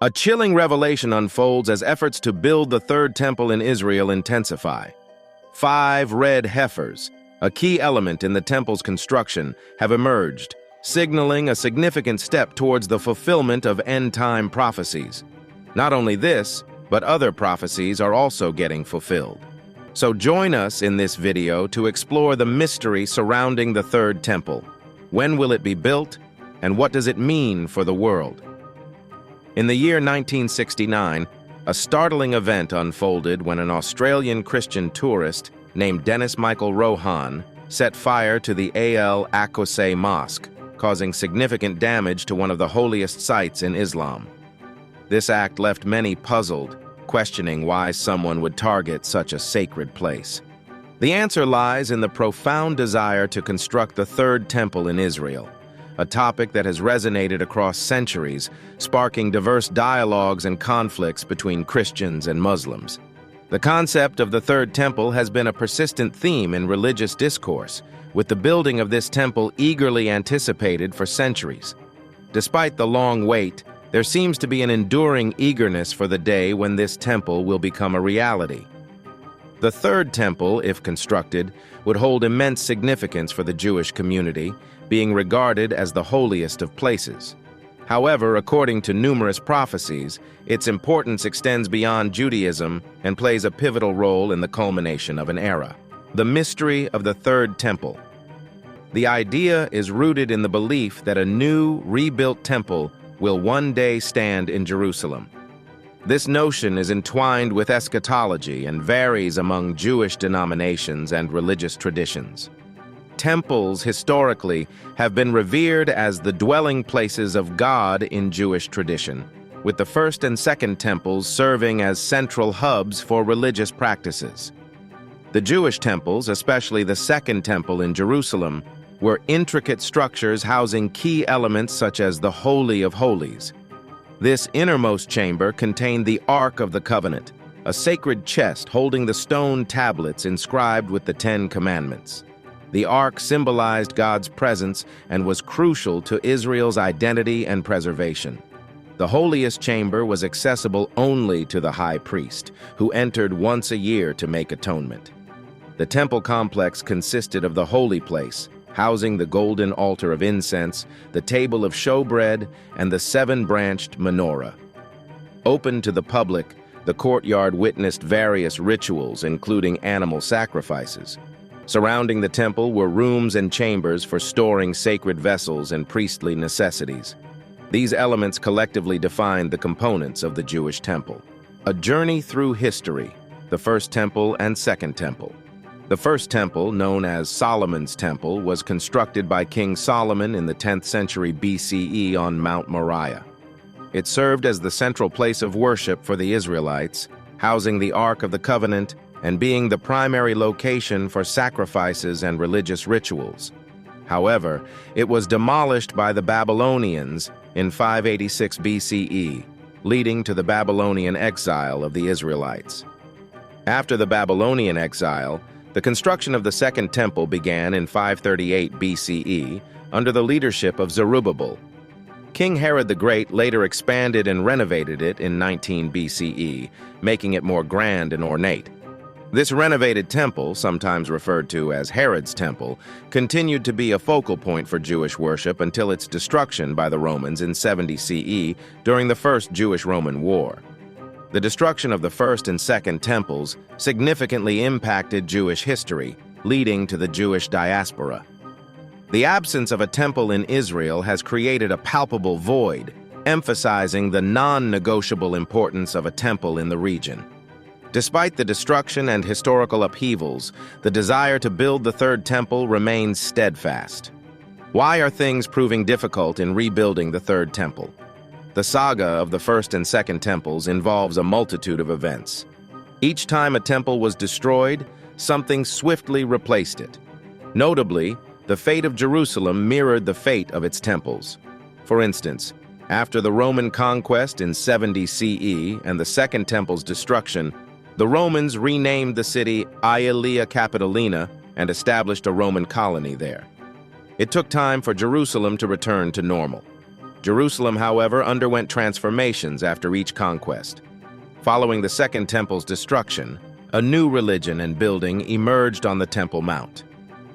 A chilling revelation unfolds as efforts to build the third temple in Israel intensify. 5 red heifers, a key element in the temple's construction, have emerged, signaling a significant step towards the fulfillment of end-time prophecies. Not only this, but other prophecies are also getting fulfilled. So join us in this video to explore the mystery surrounding the third temple. When will it be built, and what does it mean for the world? In the year 1969, a startling event unfolded when an Australian Christian tourist named Dennis Michael Rohan set fire to the AQSA mosque, causing significant damage to one of the holiest sites in Islam. This act left many puzzled, questioning why someone would target such a sacred place. The answer lies in the profound desire to construct the third temple in Israel, a topic that has resonated across centuries, sparking diverse dialogues and conflicts between Christians and Muslims. The concept of the third temple has been a persistent theme in religious discourse, with the building of this temple eagerly anticipated for centuries. Despite the long wait, there seems to be an enduring eagerness for the day when this temple will become a reality. The third temple, if constructed, would hold immense significance for the Jewish community, being regarded as the holiest of places. However, according to numerous prophecies, its importance extends beyond Judaism and plays a pivotal role in the culmination of an era. The mystery of the third temple. The idea is rooted in the belief that a new, rebuilt temple will one day stand in Jerusalem. This notion is entwined with eschatology and varies among Jewish denominations and religious traditions. Temples, historically, have been revered as the dwelling places of God in Jewish tradition, with the first and second temples serving as central hubs for religious practices. The Jewish temples, especially the second temple in Jerusalem, were intricate structures housing key elements such as the Holy of Holies. This innermost chamber contained the Ark of the Covenant, a sacred chest holding the stone tablets inscribed with the 10 Commandments. The Ark symbolized God's presence and was crucial to Israel's identity and preservation. The holiest chamber was accessible only to the high priest, who entered once a year to make atonement. The temple complex consisted of the holy place, housing the golden altar of incense, the table of showbread, and the 7-branched menorah. Open to the public, the courtyard witnessed various rituals, including animal sacrifices. Surrounding the temple were rooms and chambers for storing sacred vessels and priestly necessities. These elements collectively defined the components of the Jewish temple. A journey through history, the first temple and second temple. The first temple, known as Solomon's Temple, was constructed by King Solomon in the 10th century BCE on Mount Moriah. It served as the central place of worship for the Israelites, housing the Ark of the Covenant and being the primary location for sacrifices and religious rituals. However, it was demolished by the Babylonians in 586 BCE, leading to the Babylonian exile of the Israelites. After the Babylonian exile, the construction of the Second Temple began in 538 BCE under the leadership of Zerubbabel. King Herod the Great later expanded and renovated it in 19 BCE, making it more grand and ornate. This renovated temple, sometimes referred to as Herod's Temple, continued to be a focal point for Jewish worship until its destruction by the Romans in 70 CE during the First Jewish-Roman War. The destruction of the first and second temples significantly impacted Jewish history, leading to the Jewish diaspora. The absence of a temple in Israel has created a palpable void, emphasizing the non-negotiable importance of a temple in the region. Despite the destruction and historical upheavals, the desire to build the third temple remains steadfast. Why are things proving difficult in rebuilding the third temple? The saga of the first and second temples involves a multitude of events. Each time a temple was destroyed, something swiftly replaced it. Notably, the fate of Jerusalem mirrored the fate of its temples. For instance, after the Roman conquest in 70 CE and the Second Temple's destruction, the Romans renamed the city Aelia Capitolina and established a Roman colony there. It took time for Jerusalem to return to normal. Jerusalem, however, underwent transformations after each conquest. Following the Second Temple's destruction, a new religion and building emerged on the Temple Mount.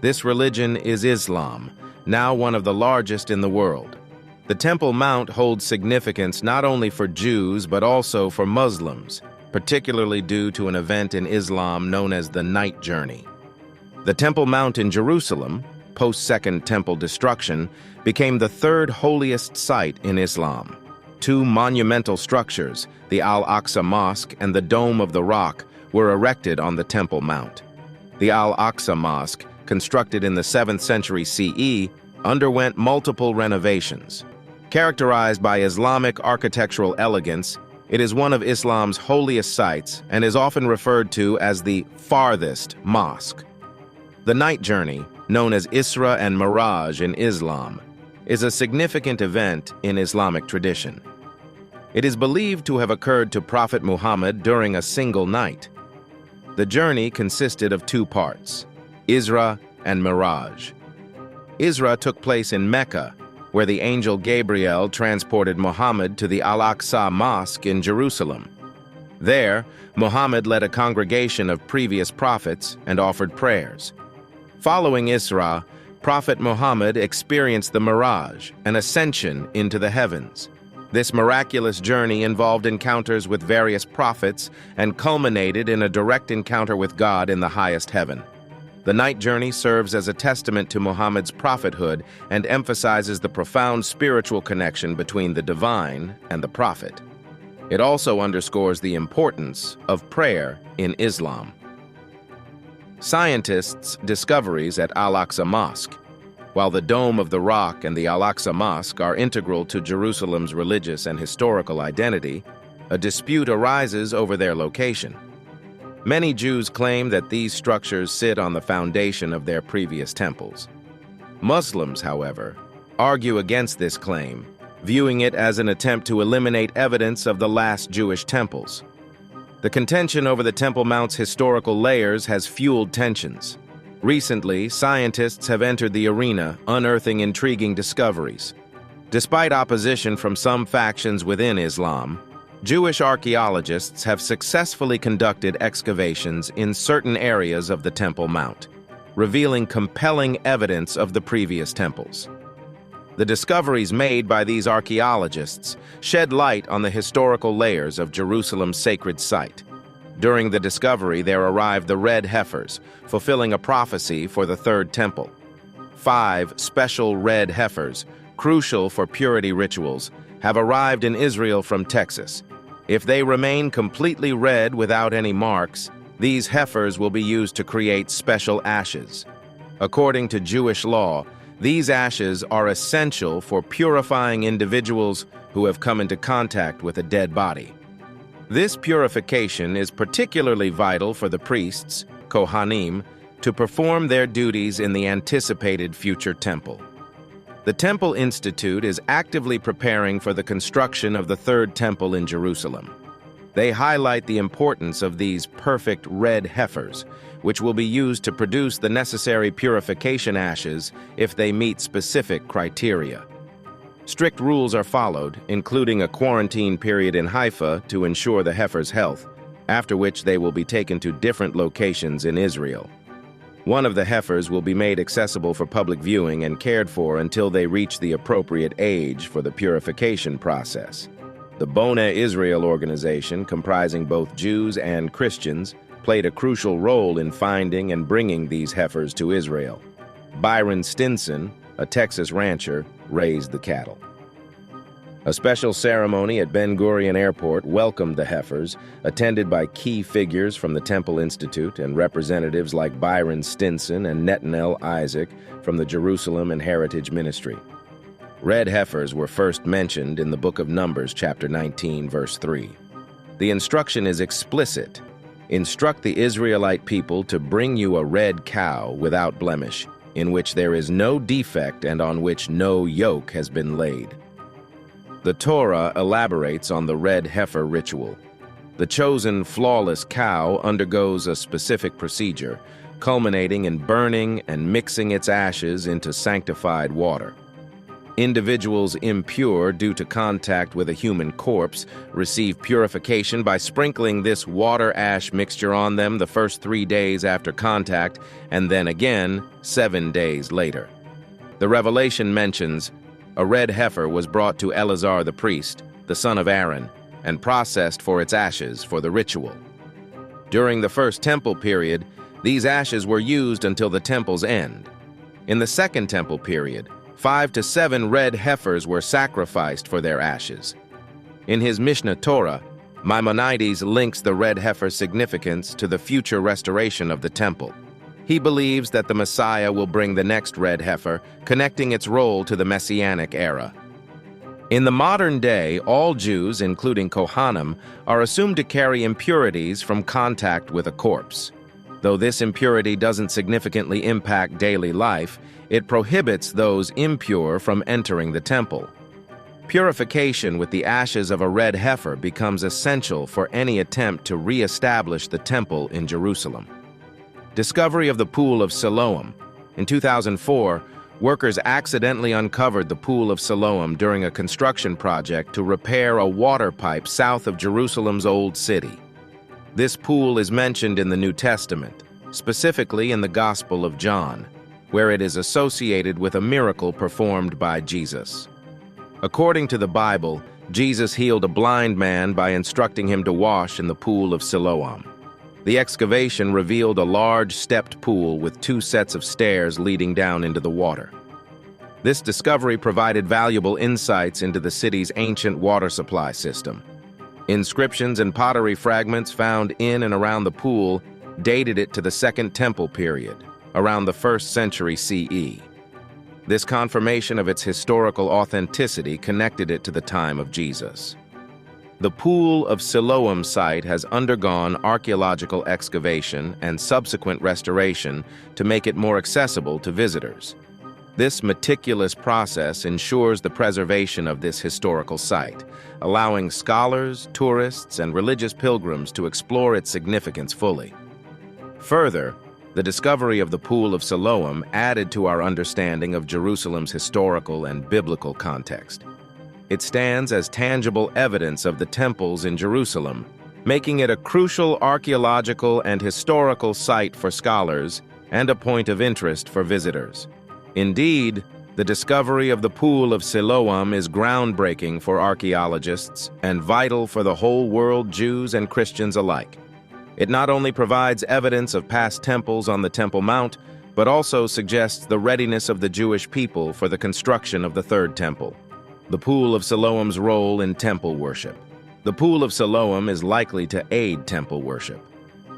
This religion is Islam, now one of the largest in the world. The Temple Mount holds significance not only for Jews but also for Muslims, particularly due to an event in Islam known as the Night Journey. The Temple Mount in Jerusalem, post-Second Temple destruction, became the third holiest site in Islam. Two monumental structures, the Al-Aqsa Mosque and the Dome of the Rock, were erected on the Temple Mount. The Al-Aqsa Mosque, constructed in the 7th century CE, underwent multiple renovations. Characterized by Islamic architectural elegance, it is one of Islam's holiest sites and is often referred to as the farthest mosque. The Night Journey, known as Isra and Miraj in Islam, is a significant event in Islamic tradition. It is believed to have occurred to Prophet Muhammad during a single night. The journey consisted of two parts, Isra and Miraj. Isra took place in Mecca, where the angel Gabriel transported Muhammad to the Al-Aqsa Mosque in Jerusalem. There, Muhammad led a congregation of previous prophets and offered prayers. Following Isra, Prophet Muhammad experienced the Miraj, an ascension into the heavens. This miraculous journey involved encounters with various prophets and culminated in a direct encounter with God in the highest heaven. The night journey serves as a testament to Muhammad's prophethood and emphasizes the profound spiritual connection between the divine and the prophet. It also underscores the importance of prayer in Islam. Scientists' discoveries at Al-Aqsa Mosque. While the Dome of the Rock and the Al-Aqsa Mosque are integral to Jerusalem's religious and historical identity, a dispute arises over their location. Many Jews claim that these structures sit on the foundation of their previous temples. Muslims, however, argue against this claim, viewing it as an attempt to eliminate evidence of the last Jewish temples. The contention over the Temple Mount's historical layers has fueled tensions. Recently, scientists have entered the arena, unearthing intriguing discoveries. Despite opposition from some factions within Islam, Jewish archaeologists have successfully conducted excavations in certain areas of the Temple Mount, revealing compelling evidence of the previous temples. The discoveries made by these archaeologists shed light on the historical layers of Jerusalem's sacred site. During the discovery, there arrived the red heifers, fulfilling a prophecy for the Third Temple. 5 special red heifers, crucial for purity rituals, have arrived in Israel from Texas. If they remain completely red without any marks, these heifers will be used to create special ashes. According to Jewish law, these ashes are essential for purifying individuals who have come into contact with a dead body. This purification is particularly vital for the priests, Kohanim, to perform their duties in the anticipated future temple. The Temple Institute is actively preparing for the construction of the Third Temple in Jerusalem. They highlight the importance of these perfect red heifers, which will be used to produce the necessary purification ashes if they meet specific criteria. Strict rules are followed, including a quarantine period in Haifa to ensure the heifer's health, after which they will be taken to different locations in Israel. One of the heifers will be made accessible for public viewing and cared for until they reach the appropriate age for the purification process. The B'nai Israel organization, comprising both Jews and Christians, played a crucial role in finding and bringing these heifers to Israel. Byron Stinson, a Texas rancher, raised the cattle. A special ceremony at Ben Gurion Airport welcomed the heifers, attended by key figures from the Temple Institute and representatives like Byron Stinson and Netanel Isaac from the Jerusalem and Heritage Ministry. Red heifers were first mentioned in the book of Numbers, chapter 19, verse 3. The instruction is explicit. Instruct the Israelite people to bring you a red cow without blemish, in which there is no defect and on which no yoke has been laid. The Torah elaborates on the red heifer ritual. The chosen flawless cow undergoes a specific procedure, culminating in burning and mixing its ashes into sanctified water. Individuals impure due to contact with a human corpse receive purification by sprinkling this water-ash mixture on them the first 3 days after contact, and then again 7 days later. The Revelation mentions, a red heifer was brought to Eleazar the priest, the son of Aaron, and processed for its ashes for the ritual. During the first temple period, these ashes were used until the temple's end. In the second temple period, 5 to 7 red heifers were sacrificed for their ashes. In his Mishnah Torah, Maimonides links the red heifer's significance to the future restoration of the temple. He believes that the Messiah will bring the next red heifer, connecting its role to the Messianic era. In the modern day, all Jews, including Kohanim, are assumed to carry impurities from contact with a corpse. Though this impurity doesn't significantly impact daily life, it prohibits those impure from entering the temple. Purification with the ashes of a red heifer becomes essential for any attempt to re-establish the temple in Jerusalem. Discovery of the Pool of Siloam. In 2004, workers accidentally uncovered the Pool of Siloam during a construction project to repair a water pipe south of Jerusalem's Old City. This pool is mentioned in the New Testament, specifically in the Gospel of John, where it is associated with a miracle performed by Jesus. According to the Bible, Jesus healed a blind man by instructing him to wash in the Pool of Siloam. The excavation revealed a large stepped pool with 2 sets of stairs leading down into the water. This discovery provided valuable insights into the city's ancient water supply system. Inscriptions and pottery fragments found in and around the pool dated it to the Second Temple period, around the 1st century CE. This confirmation of its historical authenticity connected it to the time of Jesus. The Pool of Siloam site has undergone archaeological excavation and subsequent restoration to make it more accessible to visitors. This meticulous process ensures the preservation of this historical site, allowing scholars, tourists, and religious pilgrims to explore its significance fully. Further, the discovery of the Pool of Siloam added to our understanding of Jerusalem's historical and biblical context. It stands as tangible evidence of the temples in Jerusalem, making it a crucial archaeological and historical site for scholars and a point of interest for visitors. Indeed, the discovery of the Pool of Siloam is groundbreaking for archaeologists and vital for the whole world, Jews and Christians alike. It not only provides evidence of past temples on the Temple Mount, but also suggests the readiness of the Jewish people for the construction of the Third Temple. The Pool of Siloam's role in temple worship. The Pool of Siloam is likely to aid temple worship.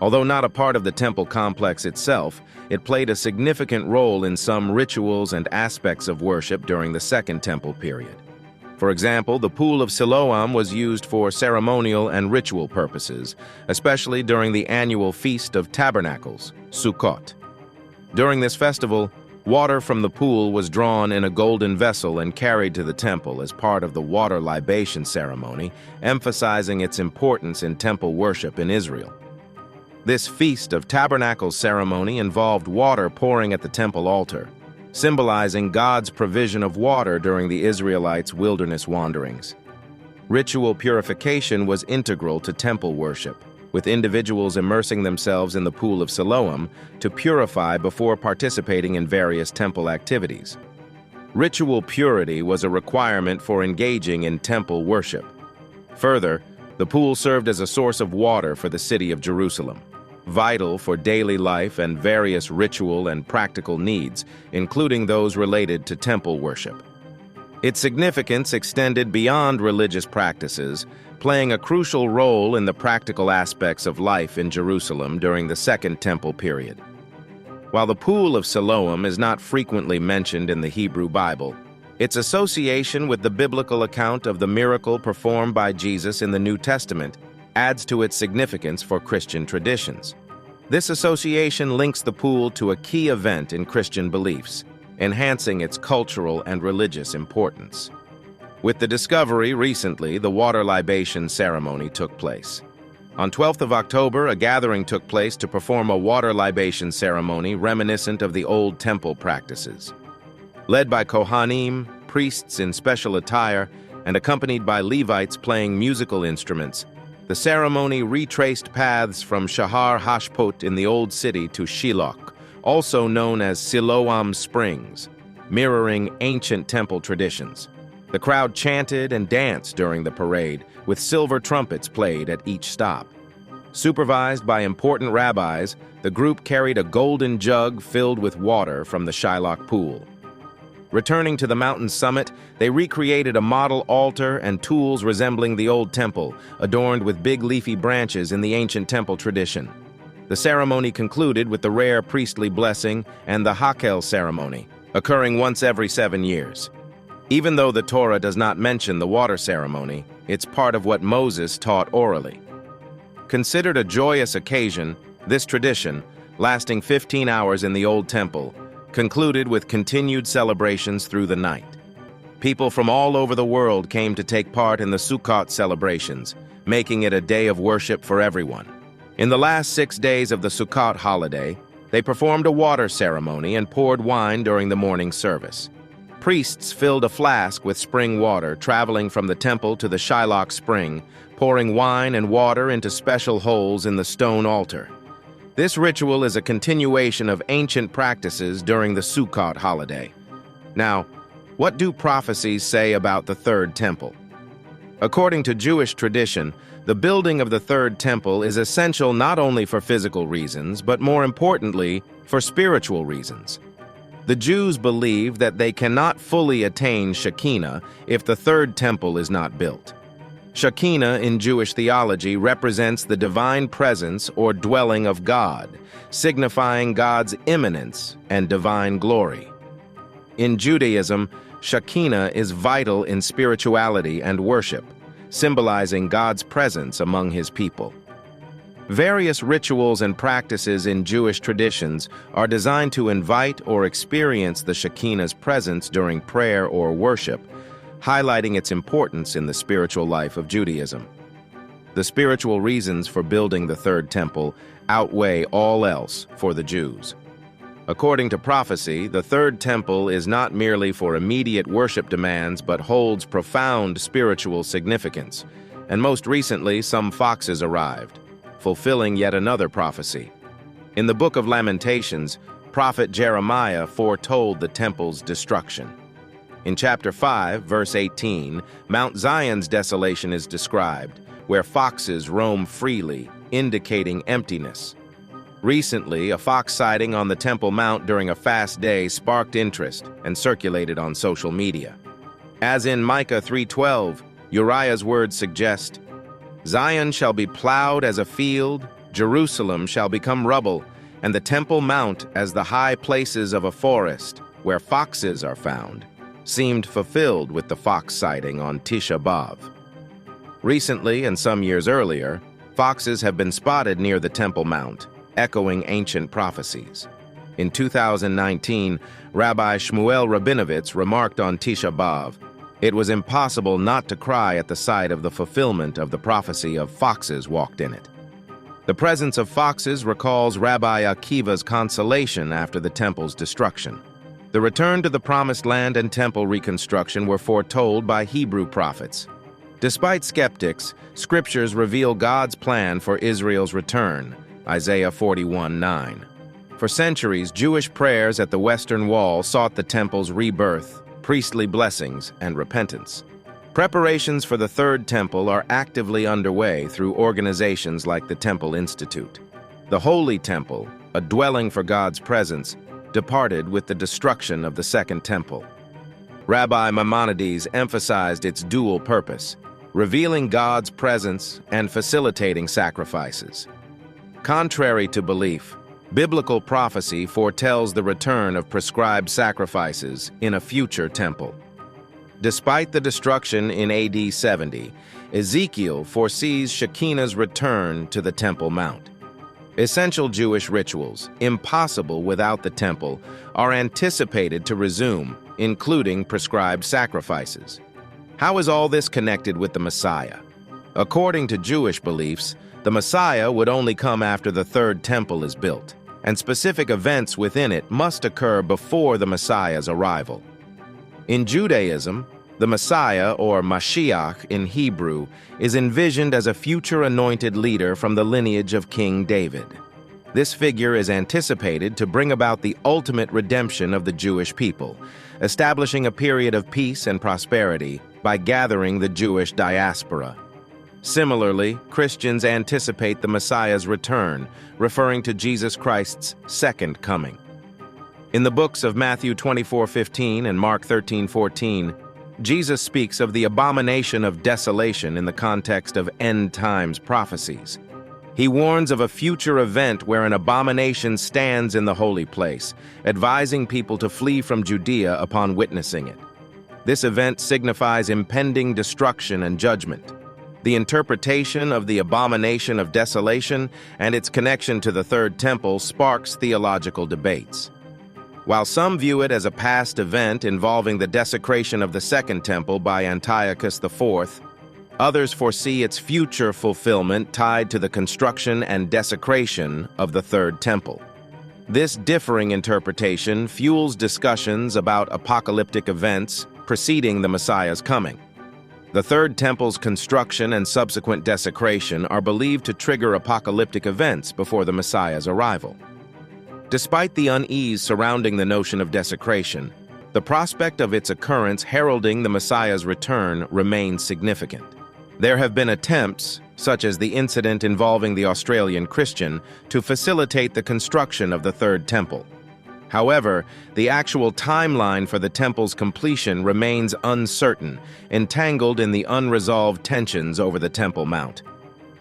Although not a part of the temple complex itself, it played a significant role in some rituals and aspects of worship during the Second Temple period. For example, the Pool of Siloam was used for ceremonial and ritual purposes, especially during the annual Feast of Tabernacles, Sukkot. During this festival, water from the pool was drawn in a golden vessel and carried to the temple as part of the water libation ceremony, emphasizing its importance in temple worship in Israel. This Feast of Tabernacles ceremony involved water pouring at the temple altar, symbolizing God's provision of water during the Israelites' wilderness wanderings. Ritual purification was integral to temple worship, with individuals immersing themselves in the Pool of Siloam to purify before participating in various temple activities. Ritual purity was a requirement for engaging in temple worship. Further, the pool served as a source of water for the city of Jerusalem, vital for daily life and various ritual and practical needs, including those related to temple worship. Its significance extended beyond religious practices, playing a crucial role in the practical aspects of life in Jerusalem during the Second Temple period. While the Pool of Siloam is not frequently mentioned in the Hebrew Bible, its association with the biblical account of the miracle performed by Jesus in the New Testament adds to its significance for Christian traditions. This association links the pool to a key event in Christian beliefs, enhancing its cultural and religious importance. With the discovery recently, the water libation ceremony took place. On 12th of October, a gathering took place to perform a water libation ceremony reminiscent of the old temple practices. Led by Kohanim, priests in special attire, and accompanied by Levites playing musical instruments, the ceremony retraced paths from Shahar Hashpot in the Old City to Shiloh, also known as Siloam Springs, mirroring ancient temple traditions. The crowd chanted and danced during the parade, with silver trumpets played at each stop. Supervised by important rabbis, the group carried a golden jug filled with water from the Shiloh pool. Returning to the mountain's summit, they recreated a model altar and tools resembling the old temple, adorned with big leafy branches in the ancient temple tradition. The ceremony concluded with the rare priestly blessing and the Hakel ceremony, occurring once every 7 years. Even though the Torah does not mention the water ceremony, it's part of what Moses taught orally. Considered a joyous occasion, this tradition, lasting 15 hours in the old temple, concluded with continued celebrations through the night. People from all over the world came to take part in the Sukkot celebrations, making it a day of worship for everyone. In the last 6 days of the Sukkot holiday, they performed a water ceremony and poured wine during the morning service. Priests filled a flask with spring water, traveling from the temple to the Shiloh spring, pouring wine and water into special holes in the stone altar. This ritual is a continuation of ancient practices during the Sukkot holiday. Now, what do prophecies say about the third temple? According to Jewish tradition, the building of the third temple is essential not only for physical reasons, but more importantly, for spiritual reasons. The Jews believe that they cannot fully attain Shekinah if the third temple is not built. Shekinah in Jewish theology represents the divine presence or dwelling of God, signifying God's immanence and divine glory. In Judaism, Shekinah is vital in spirituality and worship, symbolizing God's presence among His people. Various rituals and practices in Jewish traditions are designed to invite or experience the Shekinah's presence during prayer or worship, highlighting its importance in the spiritual life of Judaism. The spiritual reasons for building the third temple outweigh all else for the Jews. According to prophecy, the third temple is not merely for immediate worship demands but holds profound spiritual significance. And most recently, some foxes arrived, fulfilling yet another prophecy. In the book of Lamentations, prophet Jeremiah foretold the temple's destruction. In chapter 5, verse 18, Mount Zion's desolation is described, where foxes roam freely, indicating emptiness. Recently, a fox sighting on the Temple Mount during a fast day sparked interest and circulated on social media. As in Micah 3:12, Uriah's words suggest, "Zion shall be plowed as a field, Jerusalem shall become rubble, and the Temple Mount as the high places of a forest, where foxes are found," seemed fulfilled with the fox sighting on Tisha B'Av. Recently, and some years earlier, foxes have been spotted near the Temple Mount, echoing ancient prophecies. In 2019, Rabbi Shmuel Rabinovitz remarked on Tisha B'Av, "It was impossible not to cry at the sight of the fulfillment of the prophecy of foxes walked in it." The presence of foxes recalls Rabbi Akiva's consolation after the temple's destruction. The return to the Promised Land and temple reconstruction were foretold by Hebrew prophets. Despite skeptics, scriptures reveal God's plan for Israel's return, Isaiah 41:9. For centuries, Jewish prayers at the Western Wall sought the temple's rebirth, priestly blessings, and repentance. Preparations for the Third Temple are actively underway through organizations like the Temple Institute. The Holy Temple, a dwelling for God's presence, departed with the destruction of the Second Temple. Rabbi Maimonides emphasized its dual purpose, revealing God's presence and facilitating sacrifices. Contrary to belief, biblical prophecy foretells the return of prescribed sacrifices in a future temple. Despite the destruction in AD 70, Ezekiel foresees Shekinah's return to the Temple Mount. Essential Jewish rituals, impossible without the temple, are anticipated to resume, including prescribed sacrifices. How is all this connected with the Messiah? According to Jewish beliefs, the Messiah would only come after the Third Temple is built, and specific events within it must occur before the Messiah's arrival. In Judaism, the Messiah, or Mashiach in Hebrew, is envisioned as a future anointed leader from the lineage of King David. This figure is anticipated to bring about the ultimate redemption of the Jewish people, establishing a period of peace and prosperity by gathering the Jewish diaspora. Similarly, Christians anticipate the Messiah's return, referring to Jesus Christ's second coming. In the books of Matthew 24:15 and Mark 13:14, Jesus speaks of the abomination of desolation in the context of end times prophecies. He warns of a future event where an abomination stands in the holy place, advising people to flee from Judea upon witnessing it. This event signifies impending destruction and judgment. The interpretation of the abomination of desolation and its connection to the Third Temple sparks theological debates. While some view it as a past event involving the desecration of the Second Temple by Antiochus IV, others foresee its future fulfillment tied to the construction and desecration of the Third Temple. This differing interpretation fuels discussions about apocalyptic events preceding the Messiah's coming. The Third Temple's construction and subsequent desecration are believed to trigger apocalyptic events before the Messiah's arrival. Despite the unease surrounding the notion of desecration, the prospect of its occurrence heralding the Messiah's return remains significant. There have been attempts, such as the incident involving the Australian Christian, to facilitate the construction of the Third Temple. However, the actual timeline for the temple's completion remains uncertain, entangled in the unresolved tensions over the Temple Mount.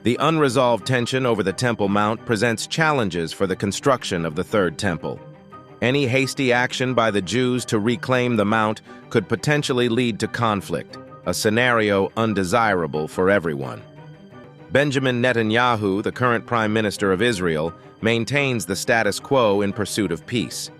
The unresolved tension over the Temple Mount presents challenges for the construction of the Third Temple. Any hasty action by the Jews to reclaim the Mount could potentially lead to conflict, a scenario undesirable for everyone. Benjamin Netanyahu, the current Prime Minister of Israel, maintains the status quo in pursuit of peace.